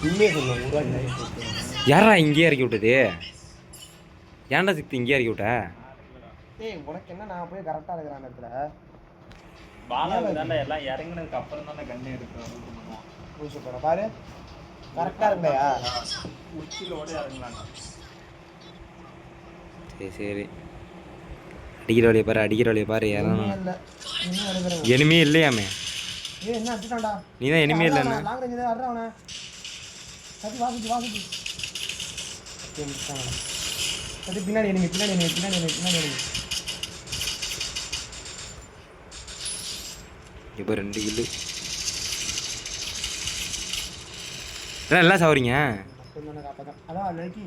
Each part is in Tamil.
உண்மையை சொல்லுவோம். யாரா இங்கேயே இறக்கி விட்டது? ஏன்டா சிக்தி இங்கேயே இறக்கி விட்ட? ஏய் உனக்கு என்ன, நான் போய் கரெக்டாக இருக்கிற அந்த இடத்துல பாலாவுக்கு தாண்டா எல்லாம் இறங்குனதுக்கு அப்புறம் தானே கண்ணு எடுக்கணும். பூசு போகிற பாரு கரெக்டாக இருக்கலையா? உச்சிலோட இறங்கலாம்டா. சரி சரி, அடிக்கிற வழியை பாரு, அடிக்கிற வழியை பாரு. இல்லை இன்னும் எடுக்கிறேன். எனிமே இல்லையாமே? ஏ என்ன அடிச்சுட்டான்டா? நீ தான் எனிமே இல்லைன்னு. லாங் ரேஞ்சு தான் வர்றேன் அவனை. கத்தி வாசிச்சு கத்தி பின்னாடி எனிமி பின்னாடி எனிமி பின்னாடி எனிமி பின்னாடி எனிமி. இப்போ 2 கில்லு. எல்லாம் சாவறீங்க. அதான் லड़की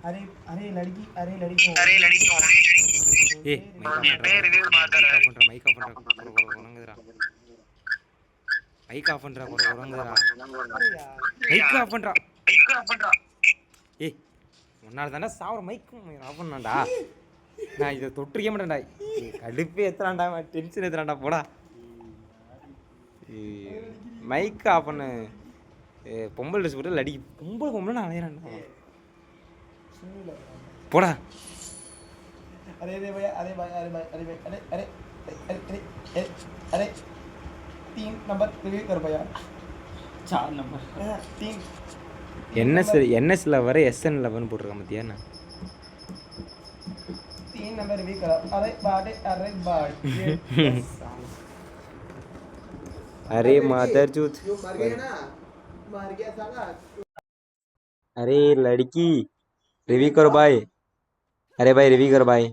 अरे अरे लड़की अरे लड़की ஏய் மைக் ஆஃப் பண்றா குறங்குதுடா. மைக் ஆஃப் பண்றா குறங்குதுடா. மைக் ஆஃப் பண்றா. ஏய் முன்னால தானே சாவற மைக் ஆஃப் பண்ணான்டா. நான் இதை தொட்டிருக்க மாட்டேன்டா. கடுப்பு ஏத்துறான்டா, டென்ஷன் ஏத்துறான்டா. போடா மைக் ஆஃப் பண்ணு. பொம்பளை ட்ரெஸ் போட்டு லடி பொம்பளை நான் அலையிறான்டா. போடா. अरे अरे भैया अरे भाई अरे भाई अरे भाई अरे अरे अरे अरे अरे 3 नंबर रिव्यू कर भैया 4 नंबर 3 என்எஸ்ல வர எஸ்என் 11 போட்டுருக்கான் மத்தியா. 3 नंबर रिव्यू करा. अरे बाटे अरे मदर चूत मर गया ना, मर गया साला. अरे लड़की रिव्यू करो भाई. अरे भाई रिव्यू करो भाई.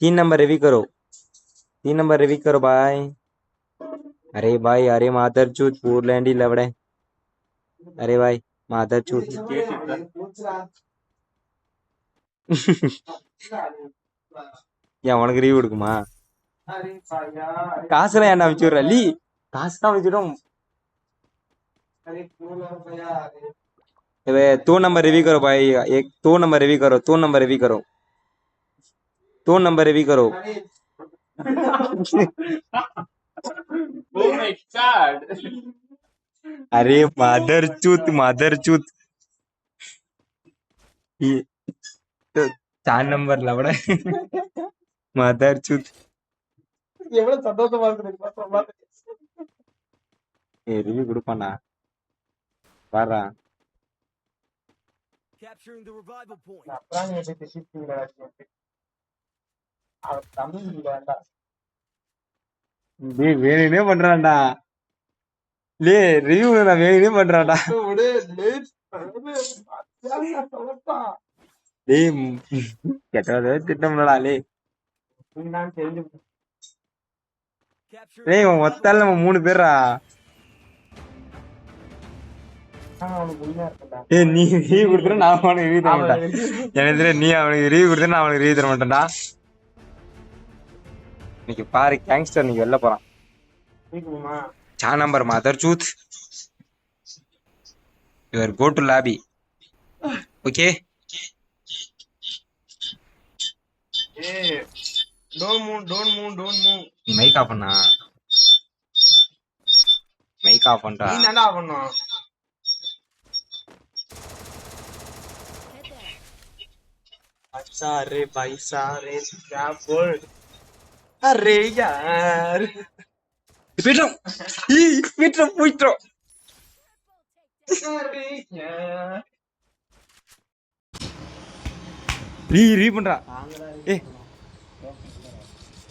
3 नंबर रिव्यू करो. 3 नंबर रिव्यू करो भाई. अरे भाई अरे मदर चूत पूरलैंडी लवड़े. अरे भाई मदर चूत ஏன் உனக்கு ரிவ்யூ கொடுக்குமா? காசுலாம் என்ன அனுப்பிச்சு விடுற லீ? காசு தான் அனுப்பிச்சுடும். 2 नंबर रिव्यू करो भाई. एक 2 नंबर रिव्यू करो. 2 नंबर रिव्यू करो. 2 नंबर रिव्यू करो. Oh my god. अरे मदर चूत 4 नंबर लवड़ा मदर चूत. எவ்வளவு சந்தோஷமா இருக்கு. ரிவ்யூ கொடுப்பானா பாரா. Capturing the revival point. அப்புறம் நீ போய் திட்டிட்டீங்களா? அவ தமிழ் வேண்டாம். டேய் வேணுனே பண்றான்டா. லே ரிவ்யூ நான் வேணுனே பண்றான்டா. விடு லேட் சொல்லப்பா. டேய் கேட்டதே திட்டம்டா லே. நான் தெரிஞ்சு டேய் மொத்தம் நம்ம 3 பேரா. அவனுக்கு உண்மையா இருக்கா? ஏய் நீ ரிவ்யூ கொடுத்தா நான் அவனுக்கு ரிவ்யூ தர மாட்டேன். எனக்கு நீ அவனுக்கு ரிவ்யூ கொடுத்தா நான் அவனுக்கு ரிவ்யூ தர மாட்டேன்டா. இன்னைக்கு பாரு கேங்ஸ்டர் நீங்க வெளில போறான். கேக்குமா? 4 नंबर मदर चूत. Your go to lobby. Okay? ஏய் don't move. நீ மைக் ஆஃப் பண்ணா. மைக் ஆஃப் பண்றா. நீ தான்டா பண்ணனும். अच्छा रे भाई सारे क्या बोल. अरे यार விட்றோம். போயிட்டோம். अरे यार ரீ பண்றா. ஏய்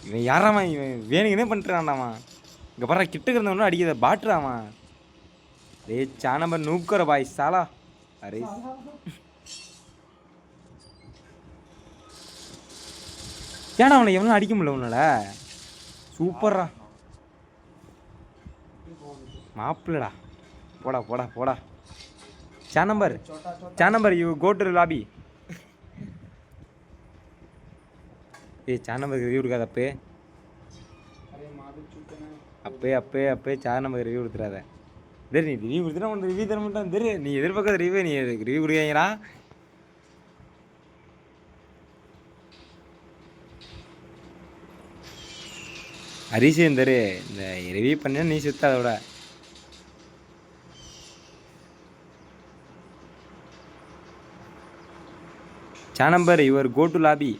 இவன் யாராமா? இவன் வேணுங்கனே பண்ணிட்டான்டாமா. இங்க பாரு கிட்ட இருந்தவன அடிக்குத பாட்டுறாமா. अरे 4 नंबर नूब करो भाई साला. अरे ஏன்டா அவனை எவனும் அடிக்க முடியல உன்னால? சூப்பர்ரா மாப்பிள்ளடா. போடா போடா போடா. 4 number you go to lobby. ஏய் 4 नंबर ரிவ்யூ கொடுக்காத அப்பே. அப்பே 4 नंबर ரிவ்யூ கொடுத்துறாத. டேய் நீ ரிவ்யூ கொடுத்தா உனக்கு ரிவ்யூ தர மாட்டான். டேய் நீ எதிர்பார்க்காத ரிவ்யூ நீ ரிவ்யூ கொடுக்கறீங்கடா. ஹரிஷேந்தர் இந்த ரிவ்யூ பண்ண நீ சுத்த அதோட chat number your go to lobby.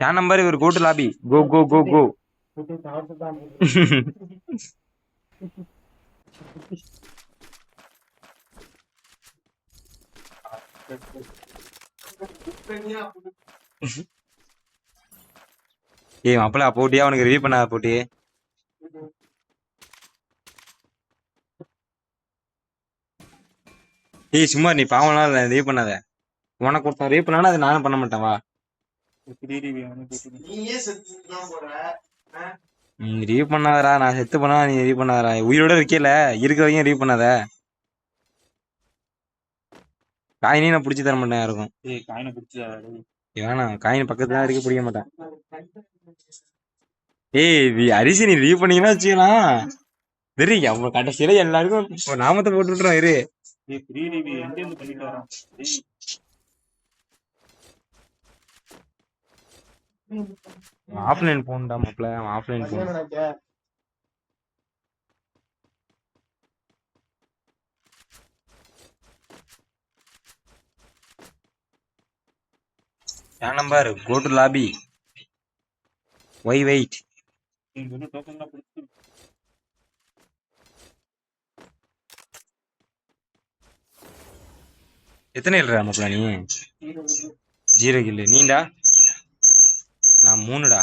Chat number your go to lobby. Go. ஏய் மாப்பிள போட்டியா உனக்கு ரிவ்யூ பண்ணாத போட்டி. ஏய் சும்மா நீ பாவம்லாம் இல்லை ரிவ்யூ பண்ணாத. உனக்கு ஒருத்தன் ரிவ்யூ பண்ணானா அதை நானும் பண்ண மாட்டேன் வா. நீ ரிவ்யூ பண்ணாதடா, நான் செத்து பண்ணா நீ ரிவ்யூ பண்ணாதடா. உயிரோட இருக்கல இருக்கிற வரைக்கும் ரிவ்யூ பண்ணாத. காயினே நான் பிடிச்சி தர மாட்டேன் யாருக்கும். வேணாம் காயின் பக்கத்துல தான் இருக்க பிடிக்க மாட்டேன். ஏய் அரிசி நீ ரிவ்யூ பண்ணீங்கன்னா வச்சுக்கலாம். சரி அவன் கடைசியில எல்லாருக்கும் நாமத்தை போட்டு விட்டுறோம் இரு. ஆஃப்லைன் போன்டா மாப்ள, ஆஃப்லைன் போன். என் நம்பர் கோ டு லாபி. ஒய் வெயிட். எத்தனை இல்ல மாப்ள நீ? 0 கில்லு. நீண்டா? நான் 3டா.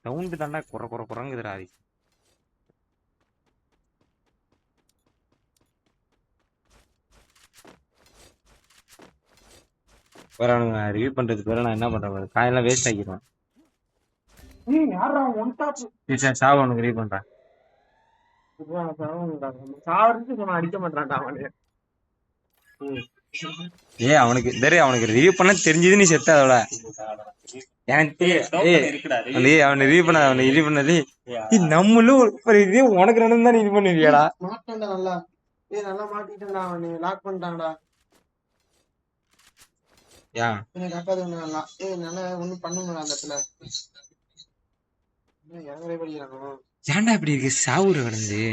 சவுண்ட் தாண்டா குறங்குதுடா. வேற ரிவ்யூ பண்றதுக்கு வேற நான் என்ன பண்றேன், காயெல்லாம் வேஸ்ட் ஆக்கிடுவேன். சரி சாவ உனக்கு ரிவ்யூ பண்றேன். அடிக்க மாட்டான்டா அவனு. அவனுக்கு அவனுக்கு ரிவ்யூ பண்ண தெரிஞ்சது நீ செத்த அதோட. எனக்கு அவனை ரிவ்யூ பண்ண அவனை ரிவ்யூ பண்ணது நம்மளும் ஒரு இது உனக்கு ரெண்டு தான் இது பண்ணுவியாடா. மாட்டான்டா நல்லா. நல்லா மாட்டிட்டான்டா அவனு. லாக் பண்ணிட்டான்டா. எனக்கு அக்காது நல்லா. நல்லா ஒண்ணும் பண்ண முடியல அந்த இடத்துல. இறங்கவே படிக்கிறானோ. ஏன்டா இப்படி இருக்கு சாவுற கடந்து.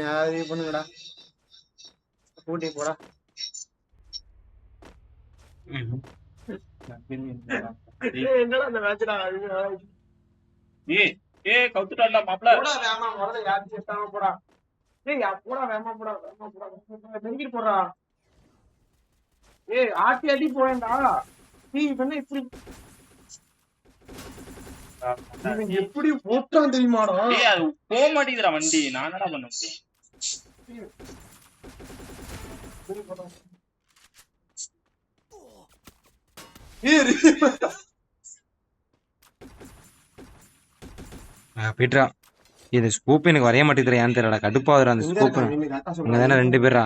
யாரு பண்ணுங்கடா. கூட்டி போடா. என்னடா அந்த மேட்ச்டா. கவுத்துட்டான்டா மாப்ள. போடா வேமா முதல்ல யாரு செட்டாம போடா. போடா வேமா போடா. நெருங்கி போடுறா. ஆட்டி ஆட்டி போவேண்டா. இப்படி எப்படி போட்டான் தெரியுமாடா. அது போக மாட்டேங்குதுடா வண்டி. நான் என்னடா பண்ண முடியும். போயிட்டா. இது ஸ்கூப் எனக்கு வரைய மாட்டேங்குது ஏன்னு தெரியல. கடுப்பாதுடா அந்த ஸ்கூப். அங்க தானே 2 பேரா.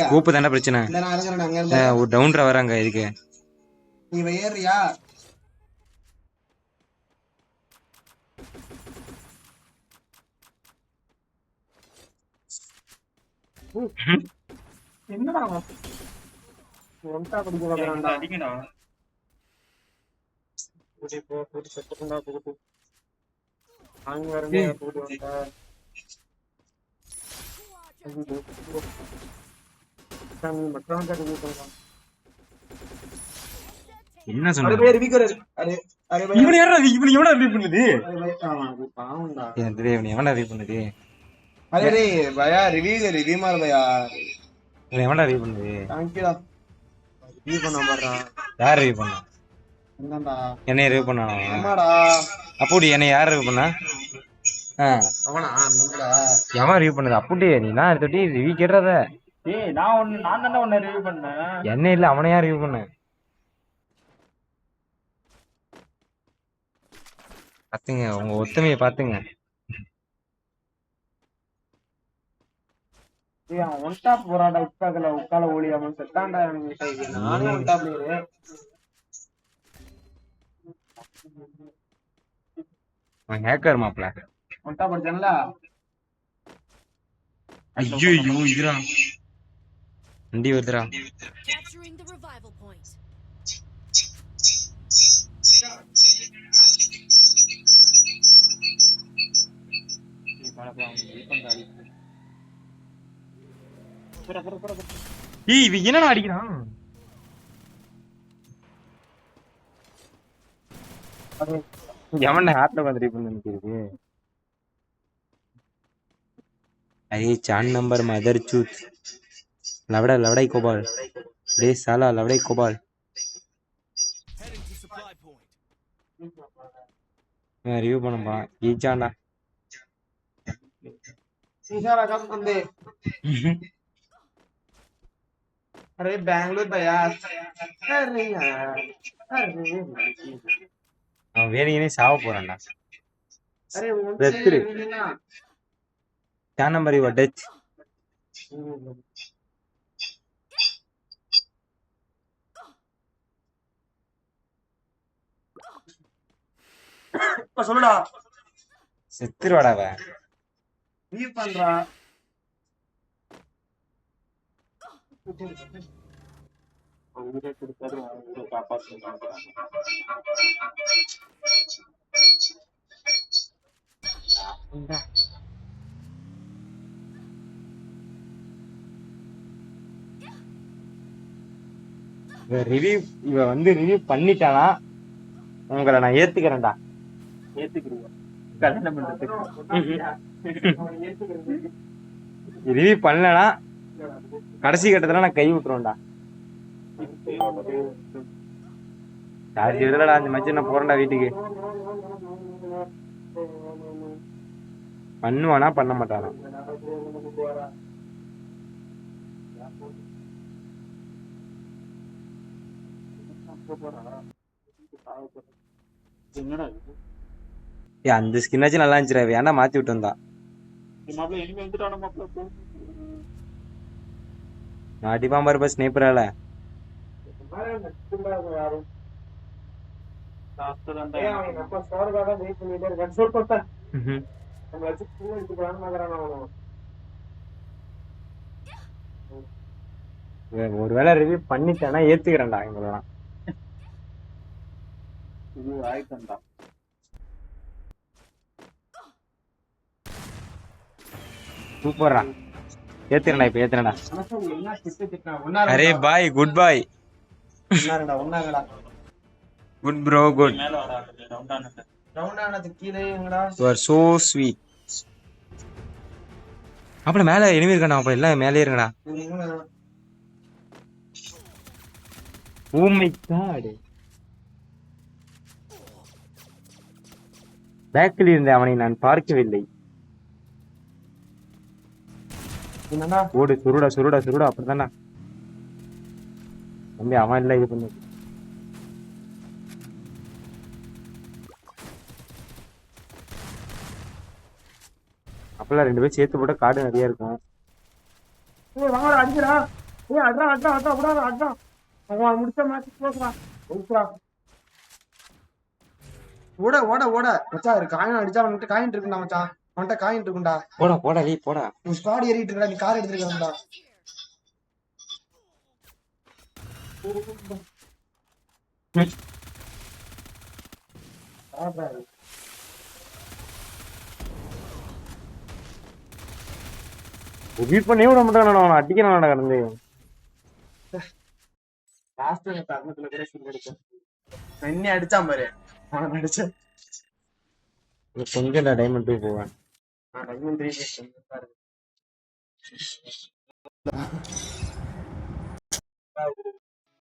ஸ்கூப் தானே பிரச்சனை. ஒரு டவுன்ரா வராங்க இதுக்கு. நீ ஏறியா? என்னடா ஒன்டா படிக்க அடிங்கடா. கூட்டி போ. கூட்டி செத்துடா கூட்டி. அங்க வரங்க கூட்டி வந்தா. சாமி மட்டும் தான் ரிவ்யூ பண்ணலாம். என்ன சொன்னாரு? அரே ரிவ்யூ கரு. அரே இவன் யாரா இவன் எவனா ரிவ்யூ பண்ணுது? அரே பாவம் பாவம்டா. இவன் எவனா ரிவ்யூ பண்ணுது? அரே பயா ரிவ்யூ மார் பயா. இவன் எவனா ரிவ்யூ பண்ணுது? தேங்க்யூடா. ரிவ்யூ பண்ண பாறா. யார் ரிவ்யூ பண்ணா? என்னடா? என்னைய ரிவ்யூ பண்ணானா? ஆமாடா. அப்போடி என்னை யார் ரிவ்யூ பண்ணா? அவனா நம்மடா. எவன் ரிவ்யூ பண்ணது? அப்படி நீனா எடுத்துட்டி ரிவ்யூ கேட்றத. நான் தானே உன்னை ரிவ்யூ பண்ணேன். என்ன இல்ல அவனை யார் ரிவ்யூ பண்ண? பாத்துங்க உங்க ஒத்துமையை பாத்துங்க. அவன் ஒன் டாப் போறான்டா. உட்கால ஓடியாம செத்தான்டா. நானே ஒன் டாப் பிளேயர். அவன் ஹேக்கர் மாப்ள. ஒன் டாப் அடிச்சான்ல. ஐயோ இதுடா வண்டி வருதுடா. ஏய் இவன் என்னடா அடிக்கிறான்? எவன்டா ஹார்ட்ல வந்து பண்ணி நினைக்கிறது? अरे 4 नंबर मदर चूत लवड़ा लवड़ाई कोबाल रे साला लवड़ाई कोबाल Heading to supply point. मैं रिव्यू பண்ணும்பா ஈச்சாண்டா शीशा रखा बंदे अरे बैंगलोर भैया अरे यार अरे அவன் வேலையினே சாவ போறான்டா अरे வெத்துரு 4 नंबर இவ டச் இப்ப சொல்லுடா செத்துருவாடா அவன் நீ பண்றா ரிவ்யூ இவ வந்து ரிவ்யூ பண்ணிட்டானா உங்களை நான் ஏத்துக்கிறேன்டா கல்யாணம் பண்றதுக்கு ரிவ்யூ பண்ணலனா கடைசி கட்டத்துல நான் கை விட்டுருவேன்டா சார்ஜ் எதுலடா அந்த மச்சி நான் போறேன்டா வீட்டுக்கு பண்ணுவானா பண்ண மாட்டானா ஏய் அந்த ஸ்கின்னாச்சும் நல்லா இருந்துச்சுடா ஏன்டா மாத்தி விட்டு வந்தா மாட்டிப்பான் பாரு பஸ் ஸ்னேப்பரால ஒருவேளை ரிவ்யூ பண்ணிட்டேன்னா ஏத்துக்கிறேன்டா இவங்களெல்லாம் சூப்பர்ரா ஏத்துறேன்டா இப்ப ஏத்துறேன்டா அரே பாய் குட் பாய் ஒன்னாங்கடா குட் ப்ரோ குட் மேல வர ரவுண்ட் ஆனது ரவுண்ட் ஆனது கீழே எங்கடா யூ ஆர் சோ ஸ்வீட் அப்புறம் மேல எனிமி இருக்கானே அப்புறம் எல்லாம் மேலே இருங்கடா ஓ மை காட் பேக்கில் இருந்த அவனை நான் பார்க்கவில்லை என்னடா ஓடு சுருடா சுருடா சுருடா அப்படிதானா தம்பி அவன் இல்ல இது பண்ணு அப்பெல்லாம் 2 பேரும் சேர்த்து போட்ட காடு நிறைய இருக்கும் ஏய் வாங்கடா அடிக்கடா ஏய் அட்ரா அட்ரா அட்ரா விடாத அட்ரா அவன் முடிச்ச மேட்ச் போடுறா ஓடுறா ஓட ஓட ஓட மச்சான் ஒரு காயின் அடிச்சா அவன்கிட்ட காயின் இருக்குடா மச்சான் அவன்கிட்ட காயின் இருக்குடா போடா போடா நீ போடா நீ ஸ்குவாட் ஏறிட்டு இருக்கடா நீ கார் எடுத்துக்கடா பீட் பண்ணி விட மாட்டான் அவனை அடிக்கிறான் கடந்து லாஸ்ட் தருணத்துல கூட சீன் எடுத்தேன் என்ன அடிச்சான் பாரு அவன் அடிச்சேன் கொஞ்சம் டைமண்ட் 2 போவேன் நான் டைமண்ட் 3 பாரு